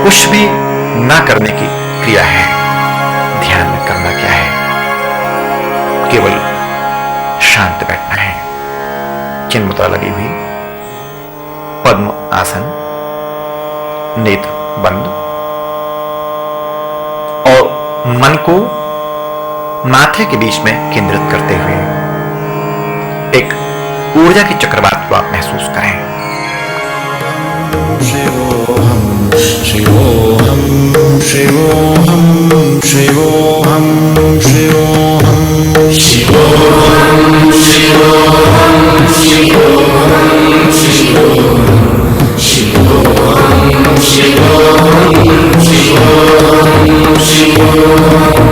कुछ भी ना करने की क्रिया है। ध्यान में करना क्या है? केवल शांत बैठना है, चिन्ह मुद्रा लगी हुई, पद्म आसन, नेत्र बंद, और मन को माथे के बीच में केंद्रित करते हुए एक ऊर्जा के चक्रवात को आप महसूस करें। शिवोहम शिवोहम शिवोहम शिवोहम शिवोहम शिवोहम शिवोहम शिवोहम शिवोहम शिवोहम शिवोहम शिवोहम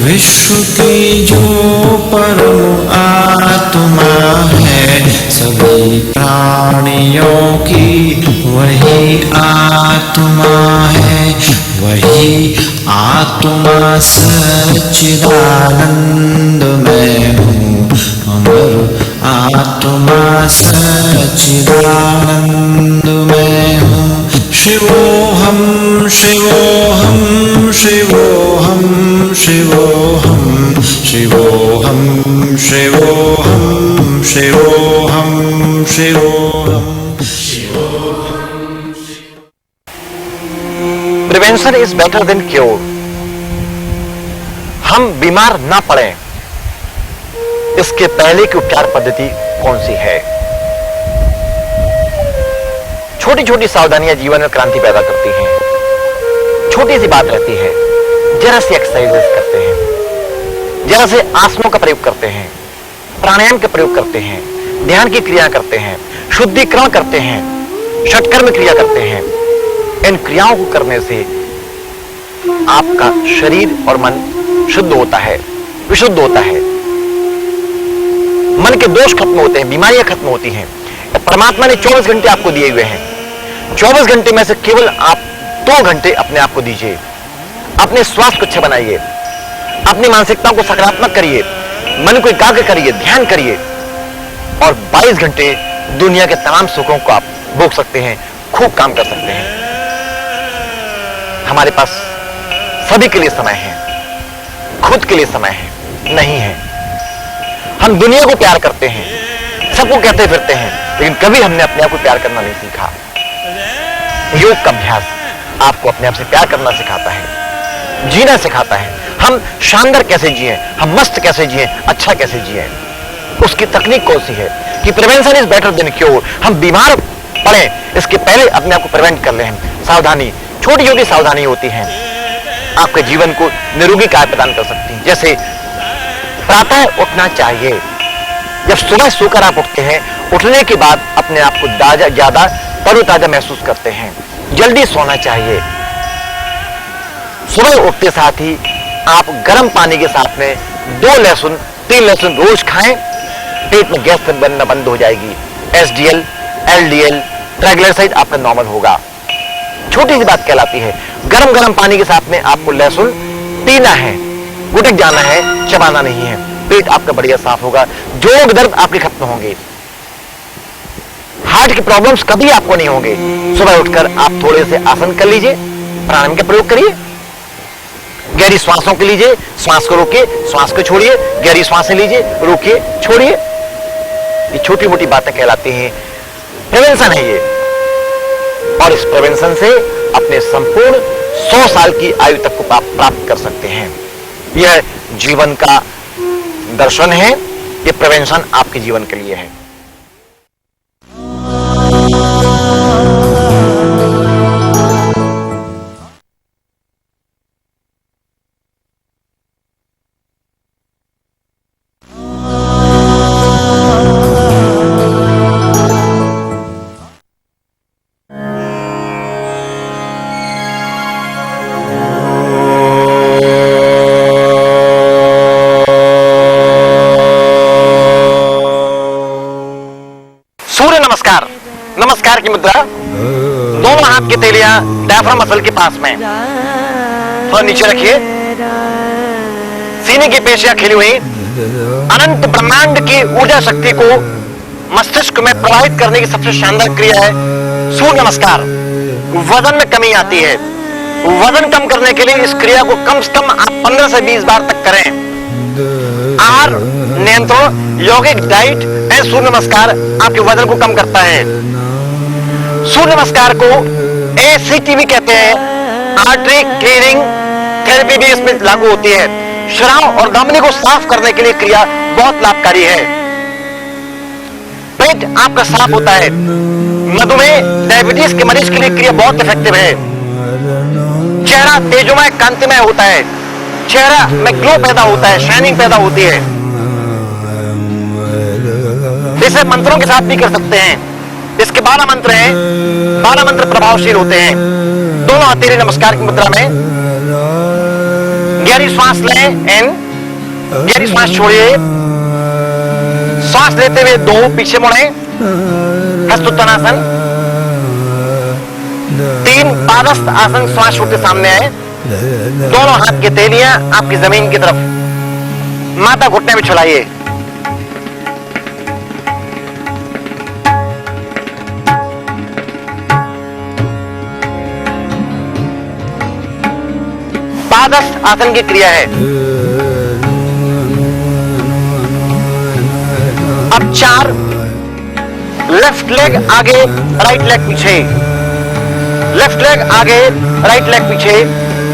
विश्व की जो परम आत्मा है, सभी प्राणियों की वही आत्मा है। वही आत्मा सच्चिदानंद में हूँ, अमर आत्मा सच्चिदानंद में हूँ। शिवोहम शिवोहम शिवोहम शिवोहम शिवोहम शिवोहम शिवोहम शिवोहम। Prevention is better than cure. हम बीमार ना पड़े, इसके पहले की उपचार पद्धति कौन सी है? छोटी छोटी सावधानियां जीवन में क्रांति पैदा करती हैं। छोटी सी बात रहती है, जरा सी एक्सरसाइज करते हैं, जरा से आसनों का प्रयोग करते हैं, प्राणायाम का प्रयोग करते हैं, ध्यान की क्रिया करते हैं, शुद्धिकरण करते हैं, षटकर्म क्रिया करते हैं। इन क्रियाओं को करने से आपका शरीर और मन शुद्ध होता है, विशुद्ध होता है। मन के दोष खत्म होते हैं, बीमारियां खत्म होती हैं। परमात्मा ने 24 घंटे आपको दिए हुए हैं। 24 घंटे में से केवल आप 2 घंटे अपने आप को दीजिए। अपने स्वास्थ्य को अच्छा बनाइए, अपनी मानसिकताओं को सकारात्मक करिए, मन को एकाग्र करिए, ध्यान करिए, और 22 घंटे दुनिया के तमाम सुखों को आप भोग सकते हैं, खूब काम कर सकते हैं। हमारे पास सभी के लिए समय है, खुद के लिए समय है नहीं है। हम दुनिया को प्यार करते हैं, सबको कहते फिरते हैं, लेकिन कभी हमने अपने आप को प्यार करना नहीं सीखा। योग का अभ्यास आपको अपने आप से प्यार करना सिखाता है, जीना सिखाता है। हम शानदार कैसे जिए, हम मस्त कैसे जिए, अच्छा कैसे जिए, उसकी तकनीक कौन सी है कि prevention is better than cure. हम बीमार पड़े, इसके पहले अपने आप को प्रिवेंट कर लें। सावधानी, छोटी छोटी सावधानी होती हैं, आपके जीवन को निरोगी काय प्रदान कर सकती हैं। जैसे प्रातः उठना चाहिए। जब सुबह सोकर आप उठते हैं, उठने के बाद अपने आप को ज्यादा तरोताजा महसूस करते हैं। जल्दी सोना चाहिए। सुबह उठते साथ ही आप गर्म पानी के साथ में 2 लहसुन 3 लहसुन रोज खाएं, पेट में गैस बनना बंद हो जाएगी। एसडीएल, एलडीएल, ट्राइग्लिसराइड आपका नॉर्मल होगा। छोटी सी बात कहलाती है। गरम पानी के साथ में आपको लहसुन पीना है, गुटक जाना है, चबाना नहीं है। पेट आपका बढ़िया साफ होगा, जोड़ दर्द आपके खत्म होंगे, हार्ट की प्रॉब्लम्स कभी आपको नहीं होंगे। सुबह उठकर आप थोड़े से आसन कर लीजिए, प्राणायाम का प्रयोग करिए, गहरी श्वासों के लीजिए, श्वास को रोकिए, श्वास को छोड़िए, गहरी सांसें लीजिए, रोकिए, छोड़िए। ये छोटी मोटी बातें कहलाती हैं, प्रिवेंशन है ये। और इस प्रिवेंशन से अपने संपूर्ण 100 साल की आयु तक को प्राप्त कर सकते हैं। यह जीवन का दर्शन है, ये प्रिवेंशन आपके जीवन के लिए है। नमस्कार की मुद्रा, दोनों हाथ की तेलियां डायफ्राम मसल के पास में, थोड़ा नीचे रखिए। सीने की पेशियां खिली हुई, अनंत ब्रह्मांड की ऊर्जा शक्ति को मस्तिष्क में प्रवाहित करने की सबसे शानदार क्रिया है सूर्य नमस्कार। वजन में कमी आती है, वजन कम करने के लिए इस क्रिया को कम से कम आप 15 से 20 बार तक करें। आहार नियंत्रण, यौगिक डाइट एंड सूर्य नमस्कार आपके वजन को कम करता है। सूर्य नमस्कार को ACT भी कहते हैं, आर्टरी क्लीनिंग थेरेपी भी इसमें लागू होती है। श्राव और धमनी को साफ करने के लिए क्रिया बहुत लाभकारी है। पेट आपका साफ होता है। मधुमेह, डायबिटीज के मरीज के लिए क्रिया बहुत इफेक्टिव है। चेहरा तेजोमय, कांतिमय होता है। चेहरा में ग्लो पैदा होता है, शाइनिंग पैदा होती है। इसे मंत्रों के साथ भी कर सकते हैं। इसके 12 मंत्र हैं, 12 मंत्र प्रभावशील होते हैं। दोनों हथेली नमस्कार की मुद्रा में गहरी श्वास लें एंड गहरी श्वास छोड़िए। श्वास लेते हुए 2 पीछे मुड़े, हस्तोत्तनासन। 3 पादस्थ आसन, श्वास छोड़ते सामने आए। दोनों हाथ की तेलियां आपकी जमीन की तरफ, माथा घुटने में चलाइए। पादस्थ आसन की क्रिया है। अब 4 लेफ्ट लेग आगे, राइट लेग पीछे, लेफ्ट लेग आगे, राइट लेग पीछे।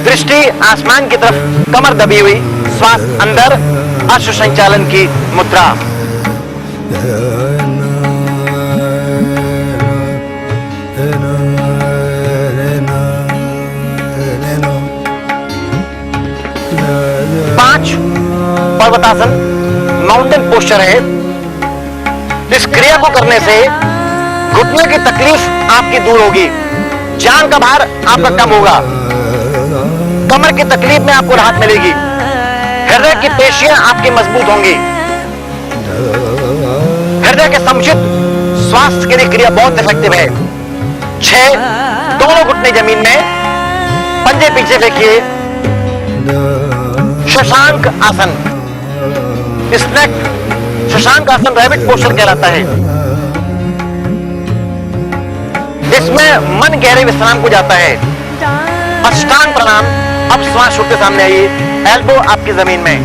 दृष्टि आसमान की तरफ, कमर दबी हुई, श्वास अंदर, अश्व संचालन की मुद्रा। पर्वतासन माउंटेन पोस्चर है। इस क्रिया को करने से घुटने की तकलीफ आपकी दूर होगी, जान का भार आपका कम होगा, कमर की तकलीफ में आपको राहत मिलेगी, हृदय की पेशियां आपकी मजबूत होंगी। हृदय के समुचित स्वास्थ्य के लिए क्रिया बहुत इफेक्टिव है। 6 दोनों घुटने जमीन में, पंजे पीछे फेंकिए। शशांक आसन, स्नेक शशांक आसन रैबिट पोस्चर कहलाता है। इसमें मन गहरे विश्राम को जाता है। अष्टांग प्रणाम। अब श्वास छोड़ते सामने आइए, एल्बो आपकी जमीन में।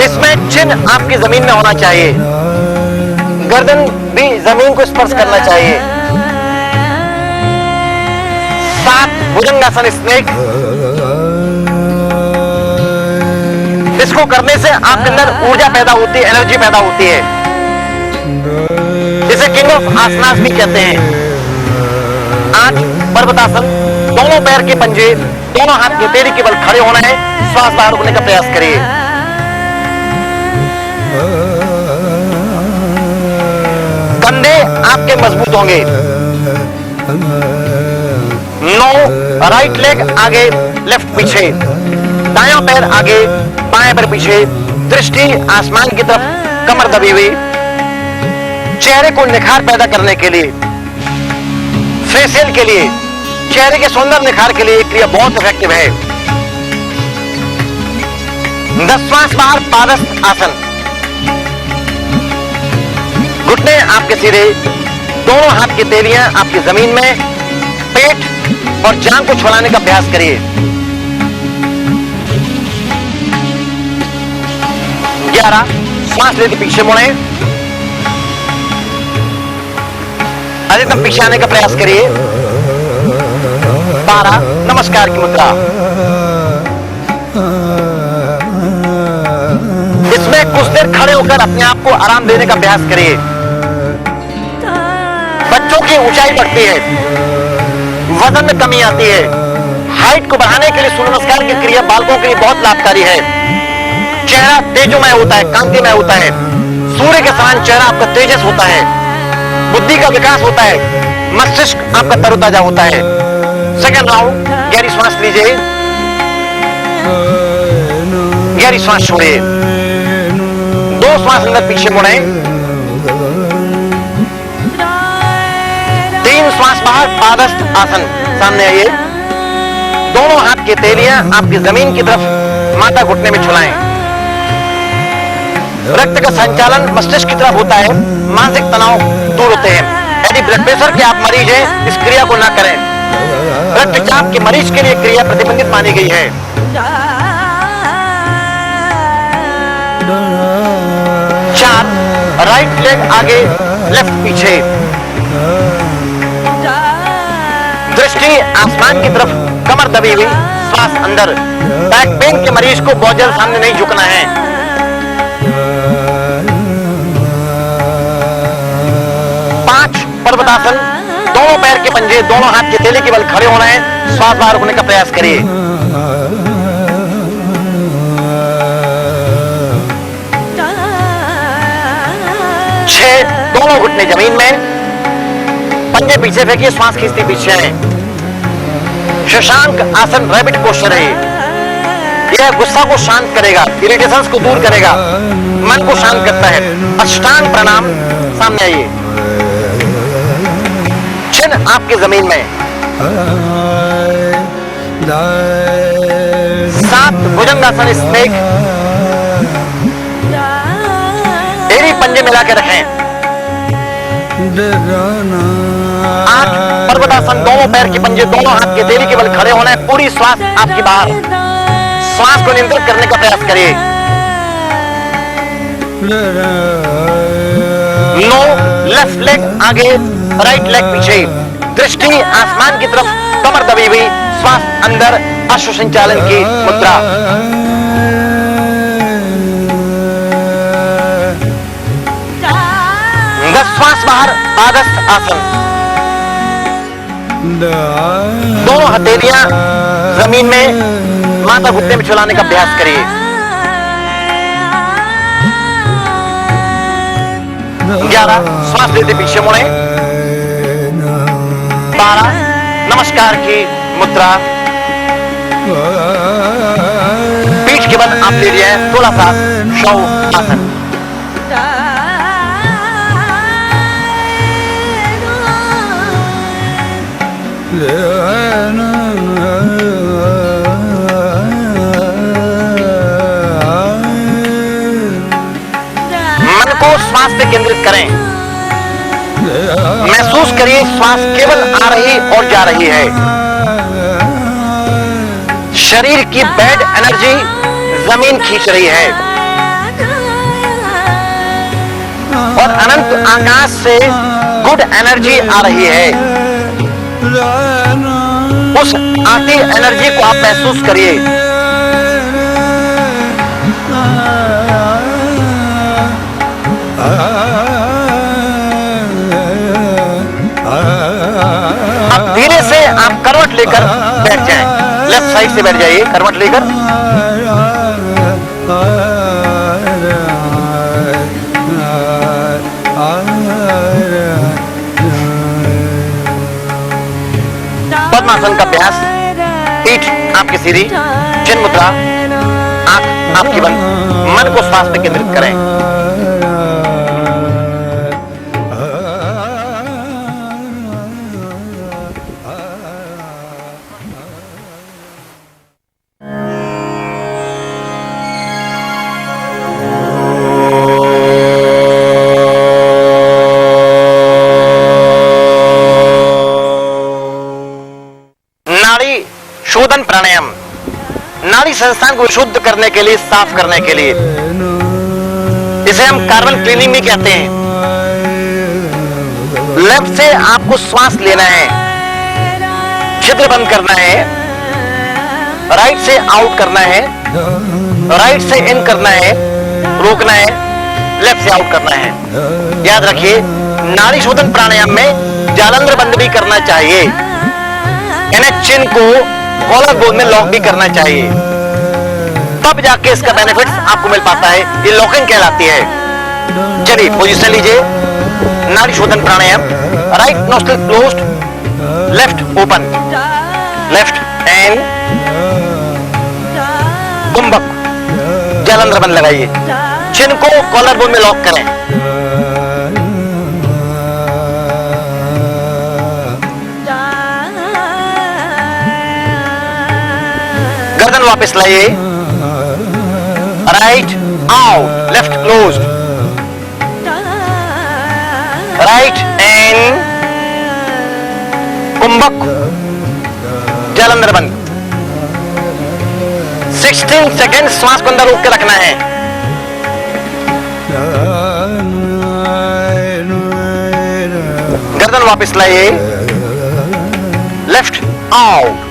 इसमें चिन्ह आपकी जमीन में होना चाहिए, गर्दन भी जमीन को स्पर्श करना चाहिए। 7 भुजंगासन स्नेक। इसको करने से आपके अंदर ऊर्जा पैदा होती है, एनर्जी पैदा होती है। इसे किंग ऑफ आसनास भी कहते हैं। 8 पर्वतासन। दोनों पैर के पंजे, दोनों हाथ की हथेली के बल खड़े होना है। श्वास बाहर रोकने का प्रयास करिए। कंधे आपके मजबूत होंगे। 9 राइट लेग आगे, लेफ्ट पीछे, दायां पैर आगे, बाएं पैर पीछे। दृष्टि आसमान की तरफ, कमर दबी हुई। चेहरे को निखार पैदा करने के लिए, फेशियल के लिए, चेहरे के सौंदर्य निखार के लिए क्रिया बहुत इफेक्टिव है। 10वां बार पादस्थ आसन। घुटने आपके सीधे, दोनों हाथ की तेलियां आपकी जमीन में, पेट और जांघ को छुड़ाने का प्रयास करिए। 11 श्वास लेते पीछे मुड़े, अधिकतम पीछे आने का प्रयास करिए। 12 नमस्कार की मुद्रा। इसमें कुछ देर खड़े होकर अपने आप को आराम देने का प्रयास करिए। बच्चों की ऊंचाई बढ़ती है, वजन में कमी आती है। हाइट को बढ़ाने के लिए सूर्य नमस्कार की क्रिया बालकों के लिए बहुत लाभकारी है। चेहरा तेजोमय होता है, कांतिमय होता है। सूर्य के समान चेहरा आपका तेजस होता है। बुद्धि का विकास होता है, मस्तिष्क आपका तरोताजा होता है। सेकंड राउंड, गहरी श्वास लीजिए, गहरी श्वास छोड़िए। 2 श्वास अंदर पीछे मुड़े, श्वास बाहर, पादस्थ आसन, सामने आइए। दोनों हाथ की हथेलियां आपकी जमीन की तरफ माथा घुटने में छुलाएं। रक्त का संचालन मस्तिष्क की तरफ होता है, मानसिक तनाव दूर होते हैं। यदि ब्लड प्रेशर के आप मरीज हैं, इस क्रिया को ना करें। रक्तचाप के मरीज के लिए क्रिया प्रतिबंधित मानी गई है। चार, राइट लेग आगे, लेफ्ट पीछे, दृष्टि आसमान की तरफ, कमर दबी हुई, श्वास अंदर। बैक पेन के मरीज को बहुत ज्यादा सामने नहीं झुकना है। 5, पर्वतासन, दोनों पैर के पंजे, दोनों हाथ के हथेली के बल खड़े होना है। श्वास बाहर रोकने का प्रयास करिए। 6, दोनों घुटने जमीन में, पंजे पीछे फेंकिए, श्वास खींचती पीछे है। शशांक आसन, रैबिट पोस्चर है। यह गुस्सा को शांत करेगा, इरिटेशंस को दूर करेगा, मन को शांत करता है। अष्टांग प्रणाम, सामने आइए। चिन आपके जमीन में। 7, भुजंगासन, स्नेक, एड़ी पंजे मिला के रखें। 8, पर्वतासन, दोनों पैर के पंजे, दोनों हाथ के हथेली के बल खड़े होना है। पूरी श्वास आपकी बाहर, श्वास को नियंत्रित करने का प्रयास करिए। 9, लेफ्ट लेग आगे, राइट लेग पीछे, दृष्टि आसमान की तरफ, कमर दबी हुई, श्वास अंदर, अश्व संचालन की मुद्रा। 10, श्वास बाहर, पादस्थ आसन, दोनों हथेलियां जमीन में, माथा घुटने में छुलाने का अभ्यास करिए। 11, श्वास लेते पीछे मुड़े। 12, नमस्कार की मुद्रा। पीठ के बल आप ले लिए, थोड़ा सा शव आसन। मन को श्वास पे केंद्रित करें। महसूस करिए श्वास केवल आ रही और जा रही है। शरीर की बैड एनर्जी जमीन खींच रही है और अनंत आकाश से गुड एनर्जी आ रही है। उस आती एनर्जी को आप महसूस करिए। अब धीरे से आप करवट लेकर बैठ जाएं। लेफ्ट साइड से बैठ जाइए करवट लेकर। पद्मासन का अभ्यास। पीठ आपकी सीधी, चिन मुद्रा, आंख आपकी बंद, मन को श्वास पे केंद्रित करें। शोधन प्राणायाम, नाड़ी संस्थान को शुद्ध करने के लिए, साफ करने के लिए, इसे हम कार्बन क्लीनिंग भी कहते हैं। लेफ्ट से आपको श्वास लेना है, छिद्र बंद करना है, राइट से आउट करना है, राइट से इन करना है, रोकना है, लेफ्ट से आउट करना है। याद रखिए नाड़ी शोधन प्राणायाम में जालंधर बंद भी करना चाहिए, यानी चिन को कॉलर बोन में लॉक भी करना चाहिए, तब जाके इसका बेनिफिट्स आपको मिल पाता है। ये लॉकिंग कहलाती है। चलिए पोजीशन लीजिए। नाड़ी शोधन प्राणायाम। Right nostril closed, left open, left and कुंभक, जालंधर बंद लगाइए। चिन को कॉलर बोन में लॉक करें। गर्दन वापस लाइए, right out, left closed, right in, कुंभक, जल अंदर बंद। 16 सेकेंड श्वास को अंदर रोक के रखना है। गर्दन वापस लाइए, लेफ्ट आउट,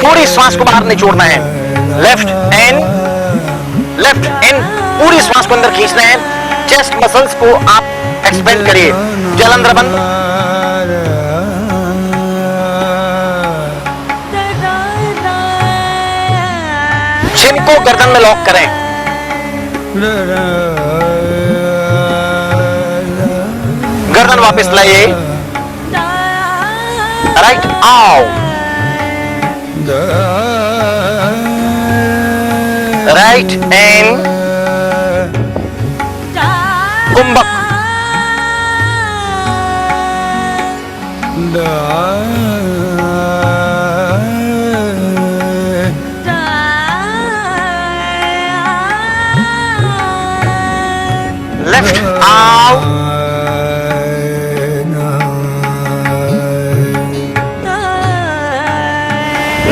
पूरी श्वास को बाहर नहीं छोड़ना है। लेफ्ट इन, पूरी श्वास को अंदर खींचना है। चेस्ट मसल्स को आप एक्सपेंड करिए। जल अंदर बंद, चिन को गर्दन में लॉक करें। गर्दन वापस लाइए, राइट आउट, राइट इन, कुंभक, लेफ्ट आउट,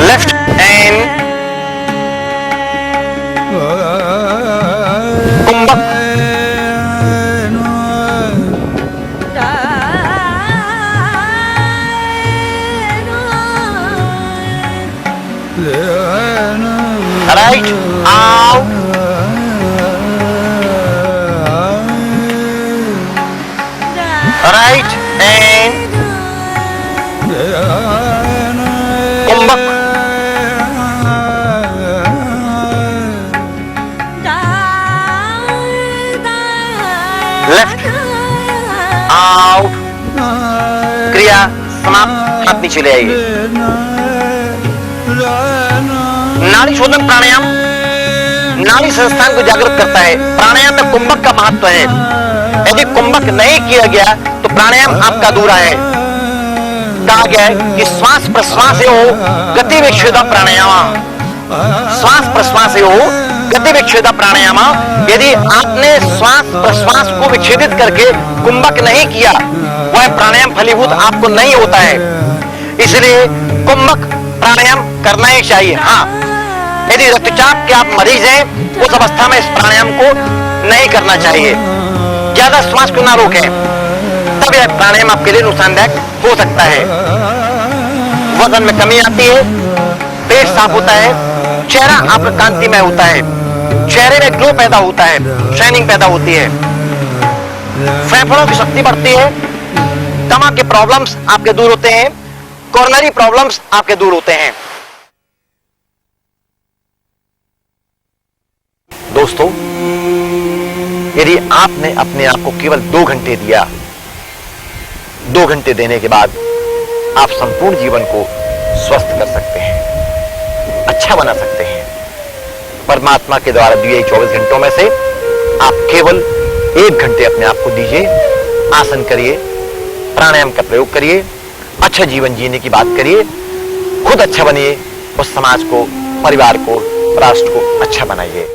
लेफ्ट इन, कुंभक, राइट आउट, राइट इन, कुंभक, लेफ्ट आउट। क्रिया समाप्त। हाथ नीचे ले आइए। नाड़ी शोधन प्राणायाम नाड़ी संस्थान को जागृत करता है। प्राणायाम में कुंभक का महत्व है। यदि कुंभक नहीं किया गया तो प्राणायाम आपका अधूरा है। कहा गया है कि श्वास प्रश्वास हो गति विच्छेद प्राणायाम, श्वास प्रश्वास हो गति विच्छेद प्राणायाम। यदि आपने श्वास प्रश्वास को विच्छेदित करके कुंभक नहीं किया, वह प्राणायाम फलीभूत आपको नहीं होता है। इसलिए कुंभक प्राणायाम करना ही चाहिए। हाँ, यदि रक्तचाप के आप मरीज हैं, उस अवस्था में इस प्राणायाम को नहीं करना चाहिए। ज्यादा श्वास को ना रोकें, तब यह प्राणायाम आपके लिए नुकसानदायक हो सकता है। वजन में कमी आती है, पेट साफ होता है, चेहरा आपका कांतिमय होता है, चेहरे में ग्लो पैदा होता है, शाइनिंग पैदा होती है, फेफड़ों की शक्ति बढ़ती है, दमा के प्रॉब्लम्स आपके दूर होते हैं, कोरोनरी प्रॉब्लम्स आपके दूर होते हैं। दोस्तों, यदि आपने अपने आप को केवल 2 घंटे दिया, 2 घंटे देने के बाद आप संपूर्ण जीवन को स्वस्थ कर सकते हैं, अच्छा बना सकते हैं। परमात्मा के द्वारा दिए 24 घंटों में से आप केवल 1 घंटे अपने आप को दीजिए। आसन करिए, प्राणायाम का प्रयोग करिए, अच्छा जीवन जीने की बात करिए, खुद अच्छा बनिए, उस समाज को, परिवार को, राष्ट्र को अच्छा बनाइए।